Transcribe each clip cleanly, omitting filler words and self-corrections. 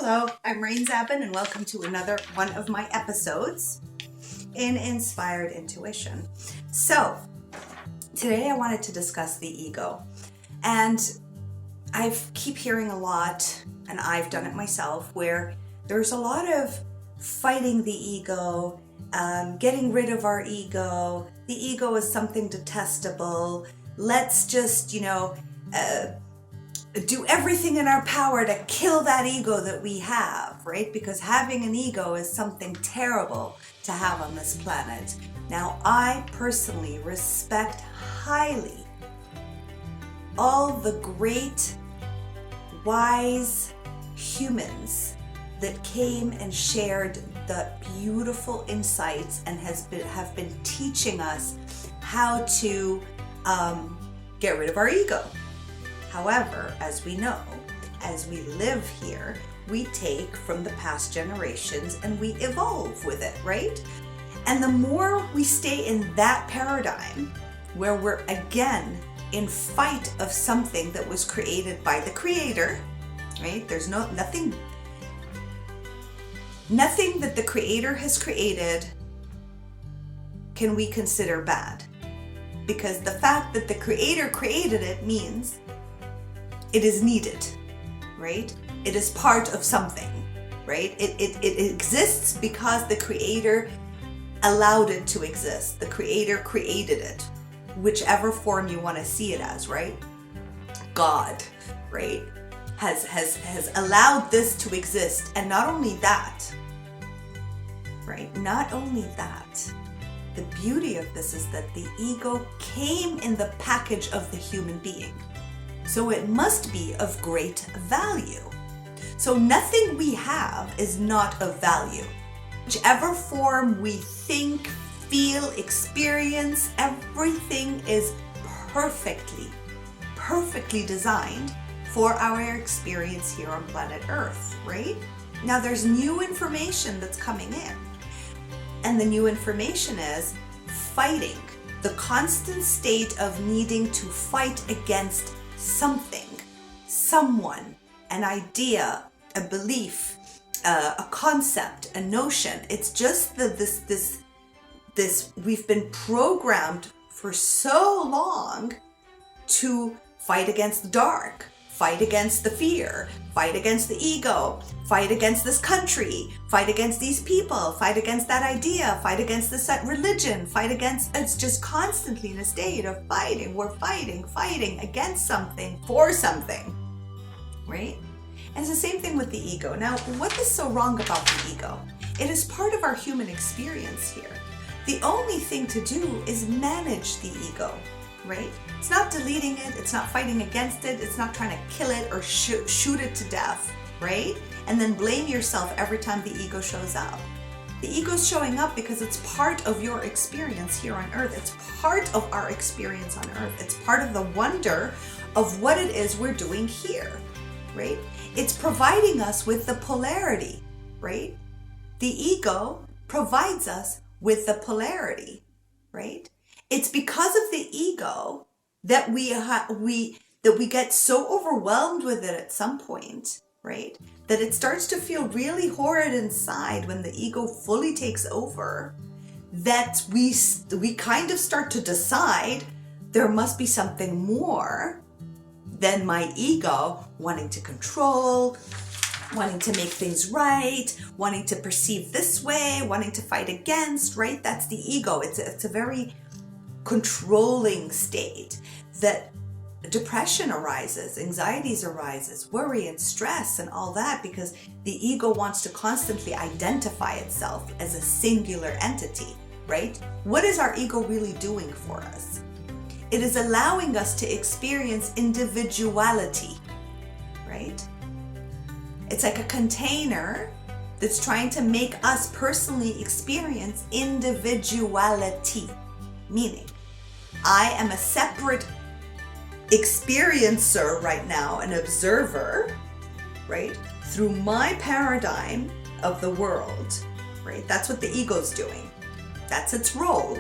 Hello, I'm Zaben, and welcome to another one of my episodes in Inspired Intuition. So, today I wanted to discuss the ego. And I keep hearing a lot, and I've done it myself, where there's a lot of fighting the ego, getting rid of our ego. The ego is something detestable. Let's just, do everything in our power to kill that ego that we have, right? Because having an ego is something terrible to have on this planet. Now, I personally respect highly all the great, wise humans that came and shared the beautiful insights and have been teaching us how to get rid of our ego. However, as we know, as we live here, we take from the past generations and we evolve with it, right? And the more we stay in that paradigm, where we're again in fight of something that was created by the Creator, right? There's nothing that the Creator has created can we consider bad. Because the fact that the Creator created it means it is needed, right? It is part of something, right? It exists because the Creator allowed it to exist. The Creator created it, whichever form you want to see it as, right? God, right, has allowed this to exist. And not only that, right? Not only that, the beauty of this is that the ego came in the package of the human being. So it must be of great value. So nothing we have is not of value. Whichever form we think, feel, experience, everything is perfectly designed for our experience here on planet Earth, right? Now there's new information that's coming in. And the new information is fighting, the constant state of needing to fight against something, someone, an idea, a belief, a concept, a notion. It's just this we've been programmed for so long to fight against the dark, fight against the fear, fight against the ego, fight against this country, fight against these people, fight against that idea, fight against this religion, fight against, it's just constantly in a state of fighting. We're fighting against something, for something, right? And it's the same thing with the ego. Now, what is so wrong about the ego? It is part of our human experience here. The only thing to do is manage the ego, right? It's not deleting it, it's not fighting against it, it's not trying to kill it or shoot it to death, right? And then blame yourself every time the ego shows up. The ego's showing up because it's part of your experience here on Earth. It's part of our experience on Earth. It's part of the wonder of what it is we're doing here, right? It's providing us with the polarity, right? The ego provides us with the polarity, right? It's because of the ego that we get so overwhelmed with it at some point, right? That it starts to feel really horrid inside when the ego fully takes over, that we kind of start to decide there must be something more than my ego wanting to control, wanting to make things right, wanting to perceive this way, wanting to fight against, right? That's the ego. It's a very controlling state that depression arises, anxieties arises, worry and stress and all that, because the ego wants to constantly identify itself as a singular entity, right? What is our ego really doing for us? It is allowing us to experience individuality, right? It's like a container that's trying to make us personally experience individuality, meaning I am a separate experiencer right now, an observer, right, through my paradigm of the world, right? That's what the ego's doing. That's its role,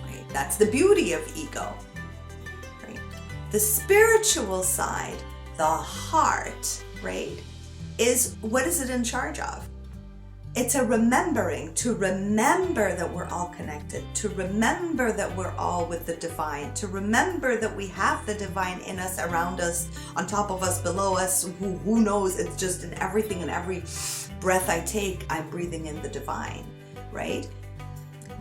right? That's the beauty of ego, right? The spiritual side, the heart, right, is, what is it in charge of? It's a remembering, to remember that we're all connected, to remember that we're all with the divine, to remember that we have the divine in us, around us, on top of us, below us, who knows, it's just in everything, and every breath I take, I'm breathing in the divine, right?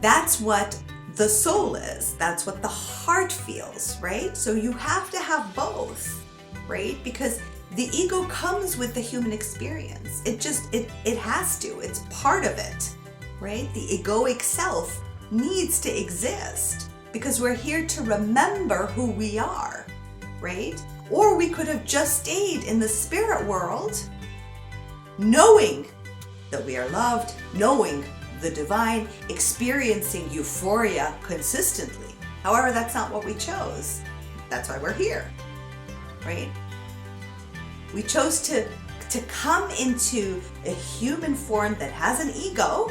That's what the soul is. That's what the heart feels, right? So you have to have both, right? Because the ego comes with the human experience. It has to. It's part of it, right? The egoic self needs to exist because we're here to remember who we are, right? Or we could have just stayed in the spirit world knowing that we are loved, knowing the divine, experiencing euphoria consistently. However, that's not what we chose. That's why we're here, right? We chose to come into a human form that has an ego,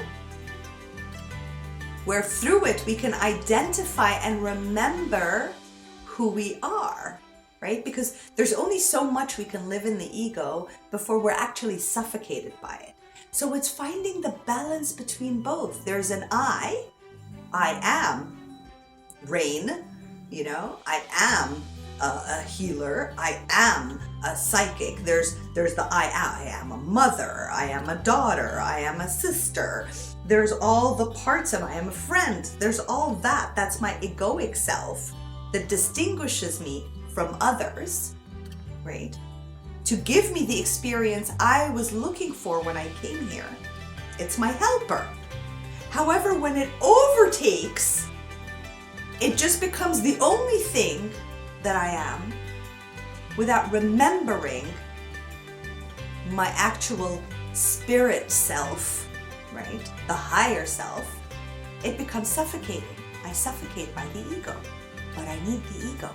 where through it we can identify and remember who we are, right? Because there's only so much we can live in the ego before we're actually suffocated by it. So it's finding the balance between both. There's an I am rain, I am a healer, I am a psychic. There's the I am a mother, I am a daughter, I am a sister. There's all the parts of I am a friend. There's all that. That's my egoic self that distinguishes me from others, right? To give me the experience I was looking for when I came here. It's my helper. However, when it overtakes, it just becomes the only thing that I am without remembering my actual spirit self, right? The higher self. It becomes suffocating. I suffocate by the ego, but I need the ego.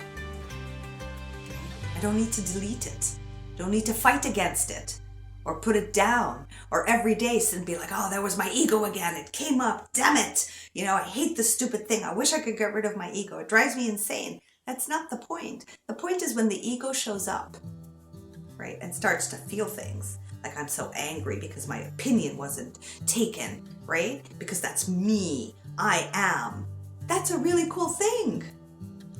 I don't need to delete it. Don't need to fight against it or put it down or every day sit and be like, oh, that was my ego again. It came up. Damn it. I hate this stupid thing. I wish I could get rid of my ego. It drives me insane. That's not the point. The point is when the ego shows up, right, and starts to feel things like I'm so angry because my opinion wasn't taken, right? Because that's me. I am. That's a really cool thing.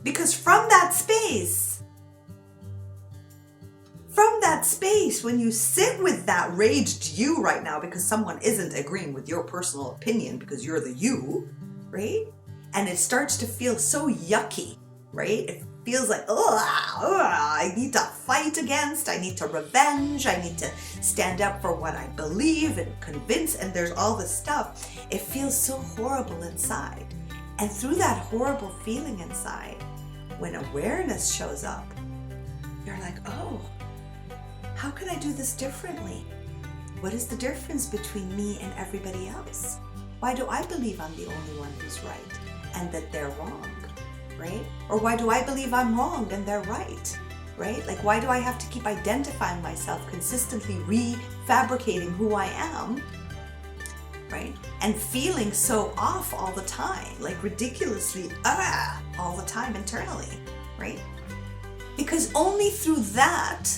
Because from that space, when you sit with that raged you right now because someone isn't agreeing with your personal opinion because you're the you, right? And it starts to feel so yucky, right? It feels like, I need to fight against, I need to revenge, I need to stand up for what I believe and convince, and there's all this stuff. It feels so horrible inside. And through that horrible feeling inside, when awareness shows up, you're like, oh, how can I do this differently? What is the difference between me and everybody else? Why do I believe I'm the only one who's right and that they're wrong, right? Or why do I believe I'm wrong and they're right, right? Like, why do I have to keep identifying myself, consistently refabricating who I am, right? And feeling so off all the time, like ridiculously, all the time internally, right? Because only through that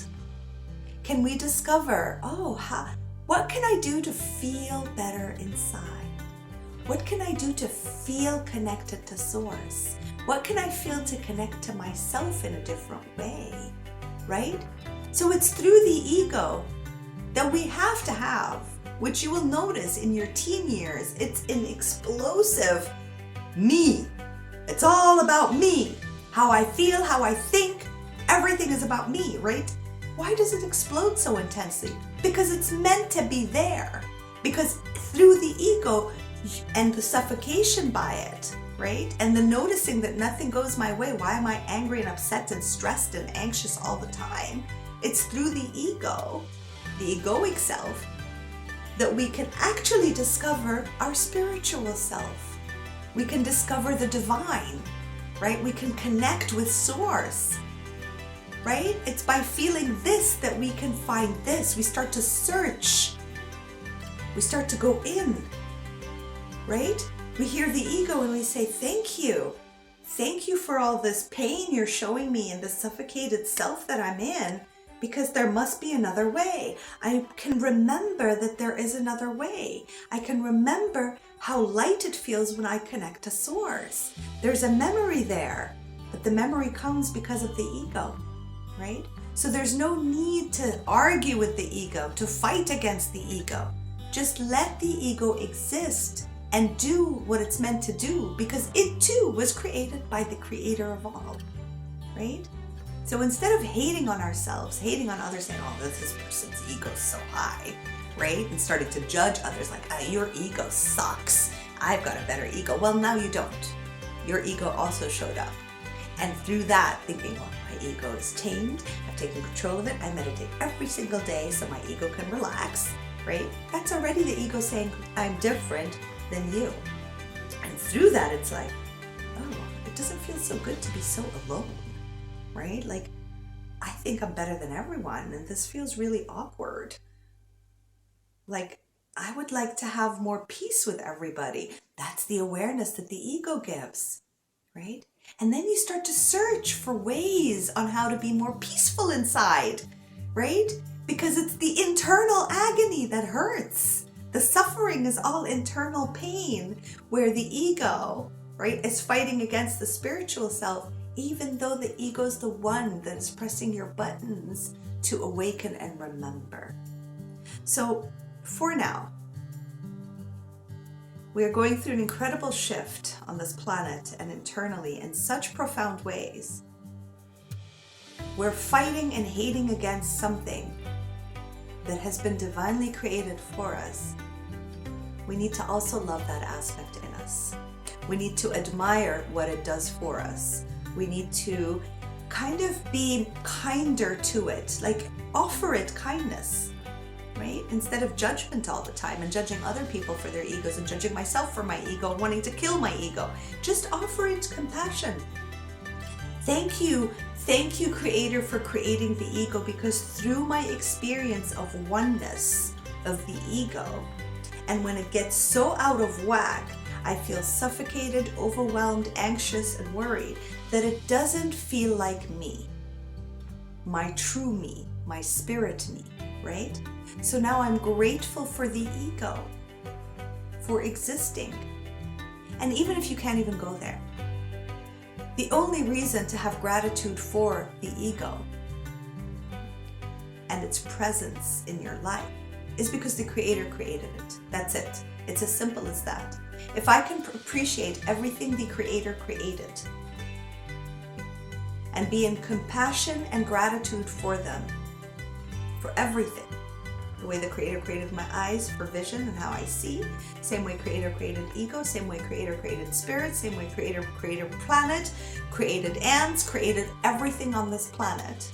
can we discover, what can I do to feel better inside? What can I do to feel connected to Source? What can I feel to connect to myself in a different way, right? So it's through the ego that we have to have, which you will notice in your teen years, it's an explosive me. It's all about me. How I feel, how I think, everything is about me, right? Why does it explode so intensely? Because it's meant to be there. Because through the ego and the suffocation by it, right? And the noticing that nothing goes my way. Why am I angry and upset and stressed and anxious all the time? It's through the ego, the egoic self, that we can actually discover our spiritual self. We can discover the divine, right? We can connect with Source. Right? It's by feeling this that we can find this. We start to search. We start to go in. Right? We hear the ego and we say, thank you. Thank you for all this pain you're showing me and the suffocated self that I'm in, because there must be another way. I can remember that there is another way. I can remember how light it feels when I connect to source. There's a memory there, but the memory comes because of the ego, right? So there's no need to argue with the ego, to fight against the ego. Just let the ego exist and do what it's meant to do, because it too was created by the creator of all, right? So instead of hating on ourselves, hating on others, saying, oh, this person's ego's so high, right? And starting to judge others like, oh, your ego sucks. I've got a better ego. Well, now you don't. Your ego also showed up. And through that, thinking, well, my ego is tamed. I've taken control of it. I meditate every single day so my ego can relax, right? That's already the ego saying, I'm different than you. And through that, it's like, oh, it doesn't feel so good to be so alone, right? Like, I think I'm better than everyone, and this feels really awkward. Like, I would like to have more peace with everybody. That's the awareness that the ego gives, right? And then you start to search for ways on how to be more peaceful inside, right? Because it's the internal agony that hurts. The suffering is all internal pain, where the ego, right, is fighting against the spiritual self, even though the ego is the one that is pressing your buttons to awaken and remember. So for now, we are going through an incredible shift on this planet and internally in such profound ways. We're fighting and hating against something that has been divinely created for us. We need to also love that aspect in us. We need to admire what it does for us. We need to kind of be kinder to it, like offer it kindness, right? Instead of judgment all the time and judging other people for their egos and judging myself for my ego, wanting to kill my ego. Just offer it compassion. Thank you, Creator, for creating the ego, because through my experience of oneness of the ego, and when it gets so out of whack, I feel suffocated, overwhelmed, anxious, and worried that it doesn't feel like me, my true me, my spirit me, right? So now I'm grateful for the ego, for existing. And even if you can't even go there, the only reason to have gratitude for the ego and its presence in your life is because the Creator created it. That's it. It's as simple as that. If I can appreciate everything the Creator created and be in compassion and gratitude for them, for everything, the way the Creator created my eyes for vision and how I see, same way Creator created ego, same way Creator created spirit, same way Creator created planet, created ants, created everything on this planet.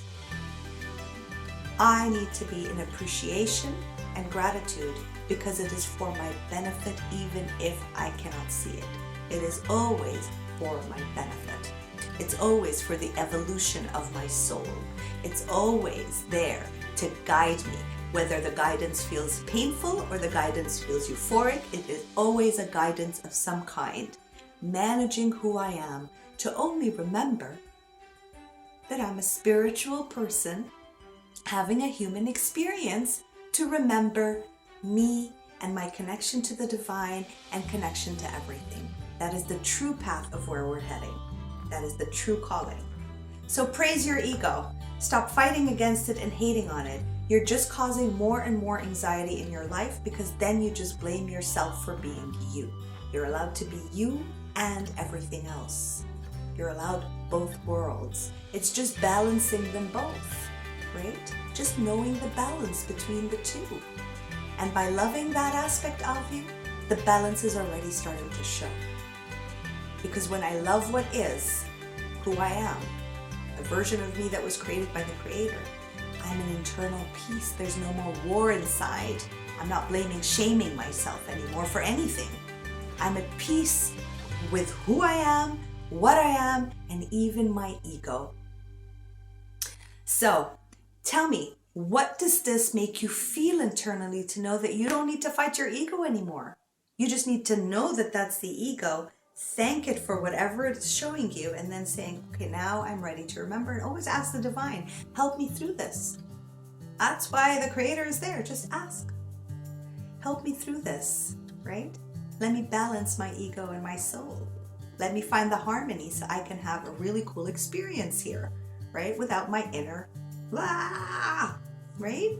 I need to be in appreciation and gratitude because it is for my benefit, even if I cannot see it. It is always for my benefit. It's always for the evolution of my soul. It's always there to guide me. Whether the guidance feels painful or the guidance feels euphoric, it is always a guidance of some kind. Managing who I am to only remember that I'm a spiritual person having a human experience, to remember me and my connection to the divine and connection to everything. That is the true path of where we're heading. That is the true calling. So praise your ego. Stop fighting against it and hating on it. You're just causing more and more anxiety in your life, because then you just blame yourself for being you. You're allowed to be you and everything else. You're allowed both worlds. It's just balancing them both, right? Just knowing the balance between the two. And by loving that aspect of you, the balance is already starting to show. Because when I love what is, who I am, a version of me that was created by the Creator, I'm in internal peace. There's no more war inside. I'm not blaming, shaming myself anymore for anything. I'm at peace with who I am, what I am, and even my ego. So, tell me, what does this make you feel internally to know that you don't need to fight your ego anymore? You just need to know that that's the ego, thank it for whatever it's showing you, and then saying, okay, now I'm ready to remember, and always ask the divine, help me through this. That's why the Creator is there. Just ask. Help me through this, right? Let me balance my ego and my soul. Let me find the harmony so I can have a really cool experience here, right? Without my inner blah, right?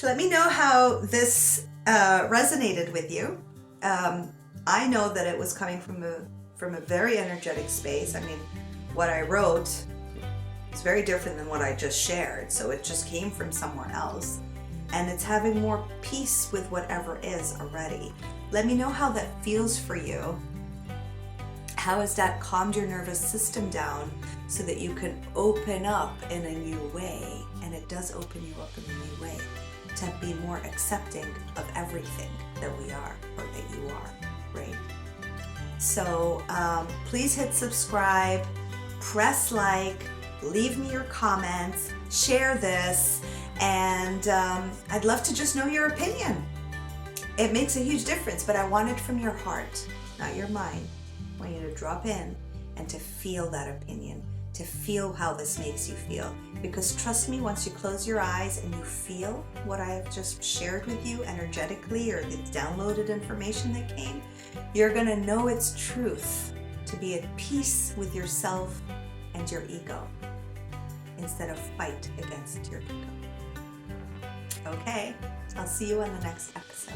Let me know how this resonated with you. I know that it was coming from a very energetic space. I mean, what I wrote is very different than what I just shared, so it just came from somewhere else. And it's having more peace with whatever is already. Let me know how that feels for you. How has that calmed your nervous system down so that you can open up in a new way? And it does open you up in a new way to be more accepting of everything that we are or that you are, right? So please hit subscribe, press like, leave me your comments, share this, and I'd love to just know your opinion. It makes a huge difference, but I want it from your heart, not your mind. I want you to drop in and to feel that opinion, to feel how this makes you feel. Because trust me, once you close your eyes and you feel what I have just shared with you energetically, or the downloaded information that came, you're gonna know its truth, to be at peace with yourself and your ego, instead of fight against your ego. Okay, I'll see you on the next episode.